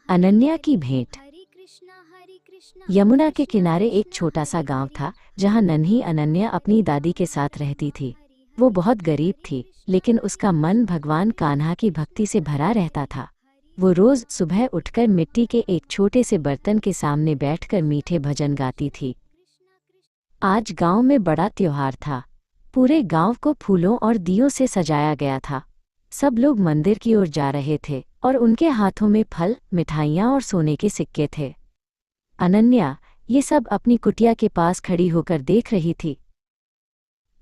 अनन्या की भेंट। यमुना के किनारे एक छोटा सा गांव था जहां नन्ही अनन्या अपनी दादी के साथ रहती थी। वो बहुत गरीब थी, लेकिन उसका मन भगवान कान्हा की भक्ति से भरा रहता था। वो रोज सुबह उठकर मिट्टी के एक छोटे से बर्तन के सामने बैठकर मीठे भजन गाती थी। आज गांव में बड़ा त्योहार था। पूरे गांव को फूलों और दियों से सजाया गया था। सब लोग मंदिर की ओर जा रहे थे और उनके हाथों में फल, मिठाइयाँ और सोने के सिक्के थे। अनन्या ये सब अपनी कुटिया के पास खड़ी होकर देख रही थी।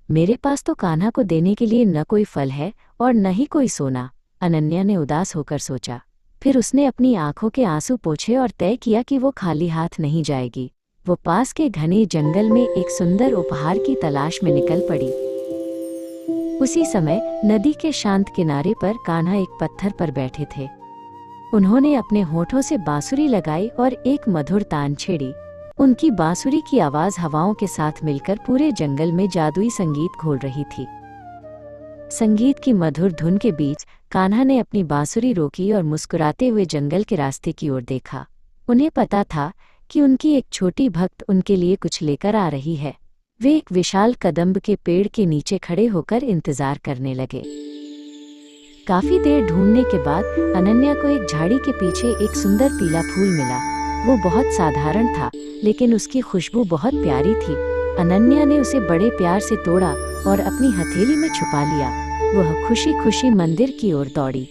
मेरे पास तो कान्हा को देने के लिए न कोई फल है और न ही कोई सोना, अनन्या ने उदास होकर सोचा। फिर उसने अपनी आंखों के आंसू पोंछे और तय किया कि वो खाली हाथ नहीं जाएगी। वो पास के घने जंगल में एक सुंदर उपहार की तलाश में निकल पड़ी। उसी समय नदी के शांत किनारे पर कान्हा एक पत्थर पर बैठे थे। उन्होंने अपने होठों से बांसुरी लगाई और एक मधुर तान छेड़ी। उनकी बांसुरी की आवाज हवाओं के साथ मिलकर पूरे जंगल में जादुई संगीत घोल रही थी। संगीत की मधुर धुन के बीच कान्हा ने अपनी बांसुरी रोकी और मुस्कुराते हुए जंगल के रास्ते की ओर देखा। उन्हें पता था कि उनकी एक छोटी भक्त उनके लिए कुछ लेकर आ रही है। वे एक विशाल कदम्ब के पेड़ के नीचे खड़े होकर इंतजार करने लगे। काफी देर ढूंढने के बाद अनन्या को एक झाड़ी के पीछे एक सुंदर पीला फूल मिला। वो बहुत साधारण था, लेकिन उसकी खुशबू बहुत प्यारी थी। अनन्या ने उसे बड़े प्यार से तोड़ा और अपनी हथेली में छुपा लिया। वह खुशी खुशी मंदिर की ओर दौड़ी।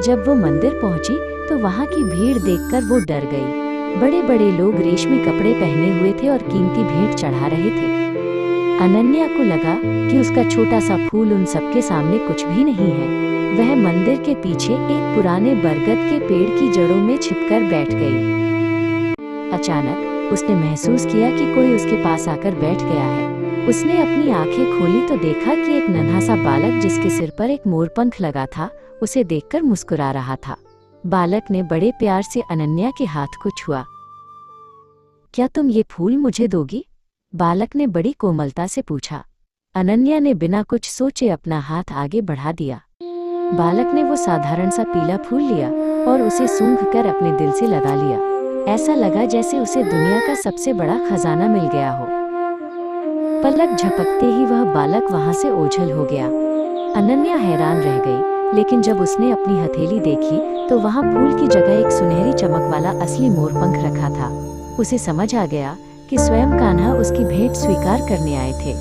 जब वो मंदिर पहुंची तो वहां की भीड़ देखकर वो डर गई। बड़े बड़े लोग रेशमी कपड़े पहने हुए थे और कीमती भेंट चढ़ा रहे थे। अनन्या को लगा कि उसका छोटा सा फूल उन सबके सामने कुछ भी नहीं है। वह मंदिर के पीछे एक पुराने बरगद के पेड़ की जड़ों में छिपकर बैठ गई। अचानक उसने महसूस किया कि कोई उसके पास आकर बैठ गया है। उसने अपनी आंखें खोली तो देखा कि एक नन्हा सा बालक जिसके सिर पर एक मोरपंख लगा था, उसे देखकर मुस्कुरा रहा था। बालक ने बड़े प्यार से अनन्या के हाथ को छुआ। क्या तुम ये फूल मुझे दोगी? बालक ने बड़ी कोमलता से पूछा। अनन्या ने बिना कुछ सोचे अपना हाथ आगे बढ़ा दिया। बालक ने वो साधारण सा पीला फूल लिया और उसे सूंघकर अपने दिल से लगा लिया। ऐसा लगा जैसे उसे दुनिया का सबसे बड़ा खजाना मिल गया हो। पलक झपकते ही वह बालक वहां से ओझल हो गया। अनन्या हैरान रह गई, लेकिन जब उसने अपनी हथेली देखी तो वहां फूल की जगह एक सुनहरी चमक वाला असली मोरपंख रखा था। उसे समझ आ गया कि स्वयं कान्हा उसकी भेंट स्वीकार करने आए थे।